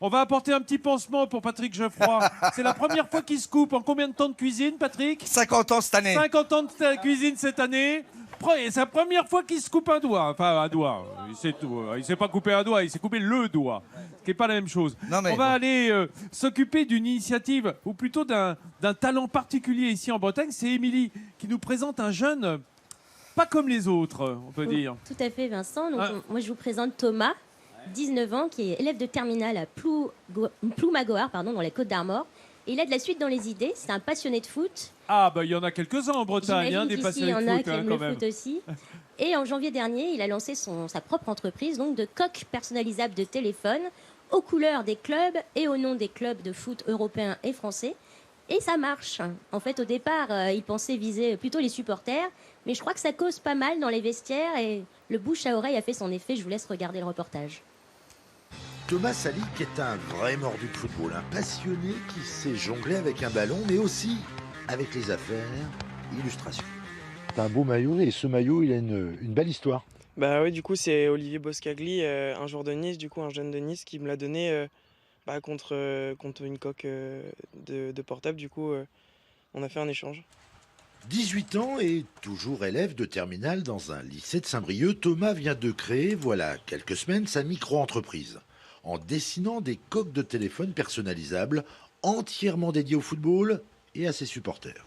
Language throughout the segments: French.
On va apporter un petit pansement pour Patrick Geoffroy. C'est la première fois qu'il se coupe. En combien de temps de cuisine, Patrick? 50 ans cette année. 50 ans de cuisine cette année. C'est la première fois qu'il se coupe un doigt. Enfin, un doigt. Il sait tout. Il s'est pas coupé un doigt, il s'est coupé le doigt. Ce qui n'est pas la même chose. Non, mais on va aller s'occuper d'une initiative, ou plutôt d'un talent particulier ici en Bretagne. C'est Émilie qui nous présente un jeune pas comme les autres, on peut dire. Tout à fait, Vincent. Donc, moi, je vous présente Thomas, 19 ans, qui est élève de terminale à Ploumagoar, dans la Côte d'Armor. Et il a de la suite dans les idées. C'est un passionné de foot. Ah, bah il y en a quelques-uns en Bretagne, des passionnés de foot. Il y en a qui aiment quand le même. foot aussi. Et en janvier dernier, il a lancé sa propre entreprise donc de coques personnalisables de téléphone aux couleurs des clubs et au nom des clubs de foot européens et français. Et ça marche. En fait, au départ, il pensait viser plutôt les supporters. Mais je crois que ça cause pas mal dans les vestiaires. Et le bouche à oreille a fait son effet. Je vous laisse regarder le reportage. Thomas Salic est un vrai mordu de football, un passionné qui sait jongler avec un ballon, mais aussi avec les affaires. Illustration. C'est un beau maillot et ce maillot, il a une belle histoire. Bah oui, du coup, c'est Olivier Boscagli, un joueur de Nice, un jeune de Nice, qui me l'a donné contre une coque de portable. Du coup, on a fait un échange. 18 ans et toujours élève de terminale dans un lycée de Saint-Brieuc, Thomas vient de créer, voilà quelques semaines, sa micro-entreprise. En dessinant des coques de téléphone personnalisables entièrement dédiées au football et à ses supporters.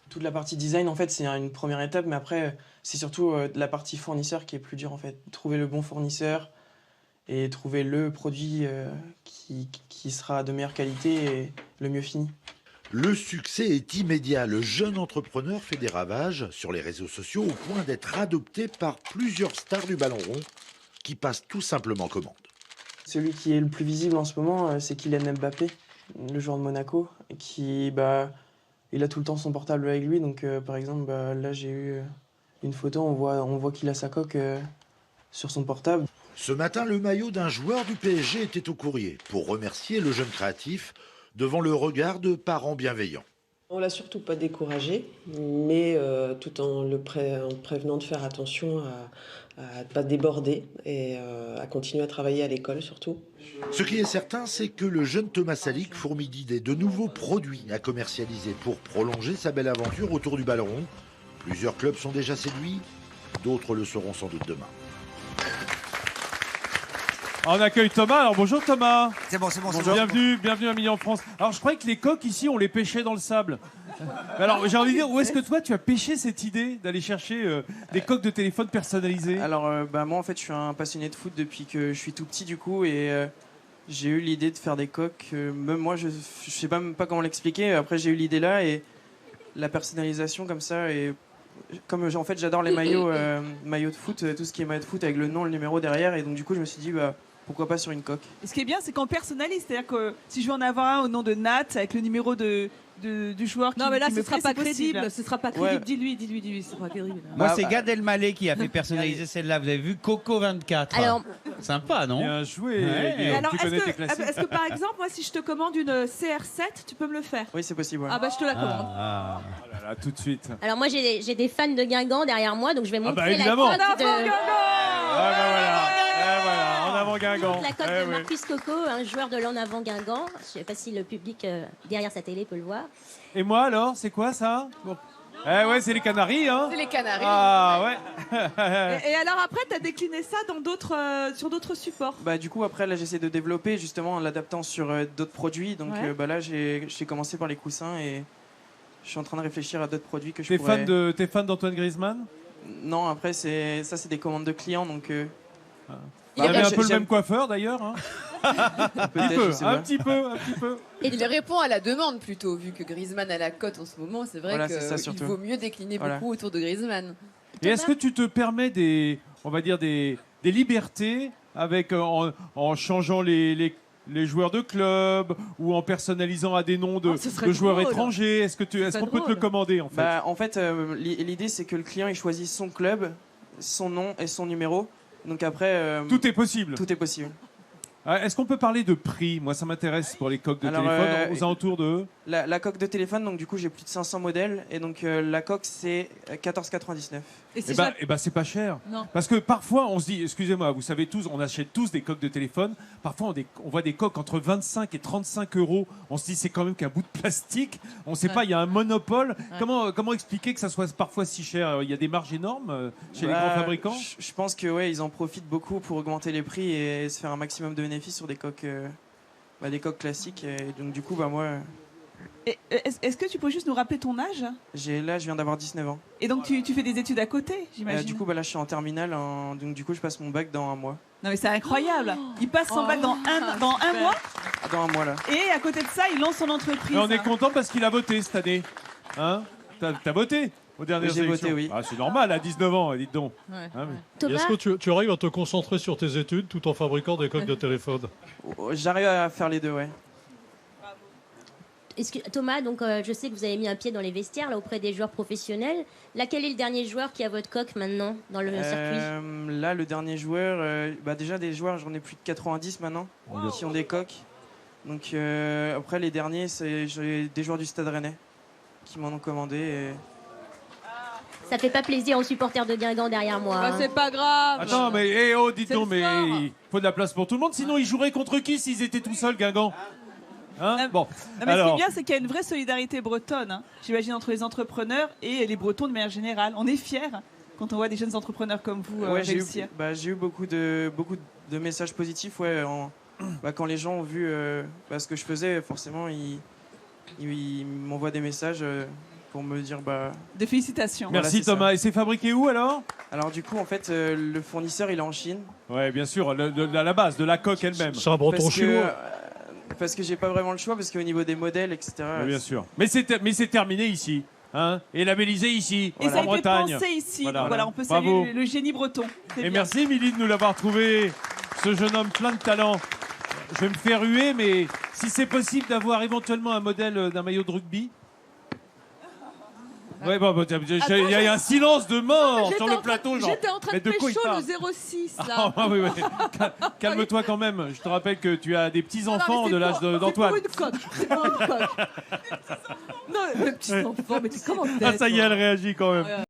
Toute la partie design, en fait, c'est une première étape, mais après, c'est surtout la partie fournisseur qui est plus dure, en fait. Trouver le bon fournisseur et trouver le produit qui sera de meilleure qualité et le mieux fini. Le succès est immédiat. Le jeune entrepreneur fait des ravages sur les réseaux sociaux au point d'être adopté par plusieurs stars du ballon rond qui passent tout simplement commande. Celui qui est le plus visible en ce moment, c'est Kylian Mbappé, le joueur de Monaco, qui, il a tout le temps son portable avec lui. Donc, par exemple, là, j'ai eu une photo, on voit qu'il a sa coque sur son portable. Ce matin, le maillot d'un joueur du PSG était au courrier pour remercier le jeune créatif devant le regard de parents bienveillants. On l'a surtout pas découragé, mais tout en le prévenant de faire attention à ne pas déborder et à continuer à travailler à l'école surtout. Ce qui est certain, c'est que le jeune Thomas Salic fourmille d'idées, de nouveaux produits à commercialiser pour prolonger sa belle aventure autour du ballon rond. Plusieurs clubs sont déjà séduits, d'autres le seront sans doute demain. On accueille Thomas. Alors bonjour Thomas. C'est bon. Bienvenue à Midi en France. Alors je croyais que les coques ici, on les pêchait dans le sable. Alors j'ai envie de dire, où est-ce que toi tu as pêché cette idée d'aller chercher des coques de téléphone personnalisées? Alors moi en fait je suis un passionné de foot depuis que je suis tout petit du coup et j'ai eu l'idée de faire des coques. Même moi je sais même pas comment l'expliquer. Après j'ai eu l'idée là et la personnalisation comme ça et comme en fait j'adore les maillots de foot, tout ce qui est maillot de foot avec le nom, le numéro derrière et donc du coup je me suis dit pourquoi pas sur une coque. Et ce qui est bien, c'est qu'on personnalise. C'est-à-dire que si je veux en avoir un au nom de Nat, avec le numéro du joueur qui Non, mais là, qui ce me sera plaît, pas c'est possible. crédible. Ce sera pas crédible. Ouais. Dis-lui, ce sera crédible. Moi, c'est Gad Elmaleh qui a fait personnaliser celle-là. Vous avez vu Coco 24. Alors, Sympa, non? Bien joué. Ouais. Guillaume, Alors, tu connais tes classiques. est-ce que par exemple, moi, si je te commande une CR7, tu peux me le faire? Oui c'est possible. Ouais. Ah bah, je te la commande. Ah. Oh là là, tout de suite. alors moi, j'ai des fans de Guingamp derrière moi, donc je vais montrer la évidemment. coque de... Ah voilà, en avant Guingamp. La coque Eh de oui. Marcus Coco, un joueur de l'en avant Guingamp. Je sais pas si le public derrière sa télé peut le voir. Et moi alors, c'est quoi ça? Bon. Eh ouais, c'est les Canaries, hein. C'est les Canaries. Ah ouais. Et alors après, tu as décliné ça sur d'autres supports. Du coup après là j'essaie de développer justement en l'adaptant sur d'autres produits. Donc Ouais. là j'ai commencé par les coussins et je suis en train de réfléchir à d'autres produits que je T'es pourrais... fan d'Antoine Griezmann? Non après c'est des commandes de clients donc... Il avait un peu le même coiffeur d'ailleurs. Hein. Un petit peu. Et il répond à la demande plutôt, vu que Griezmann a la cote en ce moment. C'est vrai Voilà, c'est ça, qu'il surtout. vaut mieux décliner Voilà. beaucoup autour de Griezmann. Et est-ce que tu te permets des libertés avec en changeant les joueurs de club ou en personnalisant à des noms Oh, ce serait de joueurs drôle. étrangers? Est-ce qu'on peut te le commander en fait? En fait, l'idée c'est que le client il choisit son club, son nom et son numéro. Donc après, Tout est possible. tout est possible. Est-ce qu'on peut parler de prix? Moi, ça m'intéresse pour les coques de Alors, téléphone aux alentours de... La coque de téléphone, donc du coup j'ai plus de 500 modèles et donc la coque c'est 14,99. Et c'est c'est pas cher. Non. Parce que parfois, on se dit, excusez-moi, vous savez tous, on achète tous des coques de téléphone. Parfois, on voit des coques entre 25 et 35 euros. On se dit, c'est quand même qu'un bout de plastique. On ne sait pas, il y a un monopole. Comment expliquer que ça soit parfois si cher? Il y a des marges énormes chez les grands fabricants? Je pense que ouais, ils en profitent beaucoup pour augmenter les prix et se faire un maximum de bénéfices sur des coques classiques. Et donc du coup, moi... Est-ce que tu peux juste nous rappeler ton âge? Là, je viens d'avoir 19 ans. Et donc tu fais des études à côté, j'imagine? Du coup, là, je suis en terminale. Donc du coup, je passe mon bac dans 1 mois. Non mais c'est incroyable. Il passe son bac dans un mois. Dans 1 mois, là. Et à côté de ça, il lance son entreprise. Mais on est content parce qu'il a voté cette année. Hein? T'as voté aux dernières J'ai élections? voté, oui. Ah, c'est normal, à 19 ans, dites donc. Ouais. Hein, mais- Thomas, Est-ce que tu arrives à te concentrer sur tes études tout en fabriquant des coques de téléphone? J'arrive à faire les deux, ouais. Thomas, donc je sais que vous avez mis un pied dans les vestiaires là auprès des joueurs professionnels. Là, quel est le dernier joueur qui a votre coque maintenant dans le circuit? Là, le dernier joueur, déjà des joueurs, j'en ai plus de 90 maintenant qui ont des coques. Donc après, les derniers, j'ai des joueurs du Stade Rennais qui m'en ont commandé. Et... Ça fait pas plaisir aux supporters de Guingamp derrière moi. Bah, c'est pas grave. Attends, mais dites C'est donc, le mais sport. il faut de la place pour tout le monde. Sinon, ils joueraient contre qui s'ils étaient tout seuls, Guingamp? Hein? Bon, Non, mais ce qui est alors, bien, c'est qu'il y a une vraie solidarité bretonne, hein, j'imagine, entre les entrepreneurs et les Bretons de manière générale. On est fiers quand on voit des jeunes entrepreneurs comme vous réussir. J'ai eu beaucoup de messages positifs. Ouais, quand les gens ont vu ce que je faisais, forcément, ils m'envoient des messages pour me dire... Des félicitations. merci voilà, Thomas. Et c'est fabriqué où alors? Alors du coup, en fait, le fournisseur, il est en Chine. Ouais, bien sûr, à la base, de la coque elle-même. C'est un breton chinois. Parce que j'ai pas vraiment le choix, parce qu'au niveau des modèles, etc. Ouais, bien sûr. Mais c'est terminé ici. Hein, et labellisé ici, Et ça a en été Bretagne. pensé ici. Voilà. Donc voilà, on peut Bravo. saluer le génie breton. C'est Et bien. merci Émilie de nous l'avoir trouvé, ce jeune homme plein de talent. Je vais me faire huer, mais si c'est possible d'avoir éventuellement un modèle d'un maillot de rugby. Ouais, il y a un silence de mort sur le plateau. Genre, J'étais en train mais de quoi il pécho parle? le 06 là. Ah, oui. Calme-toi quand même. Je te rappelle que tu as des petits-enfants Non, mais de l'âge c'est d'Antoine. pour une coque. C'est pour une coque. Non, le petit enfant, mais comment Ah, ça y est, elle réagit quand même.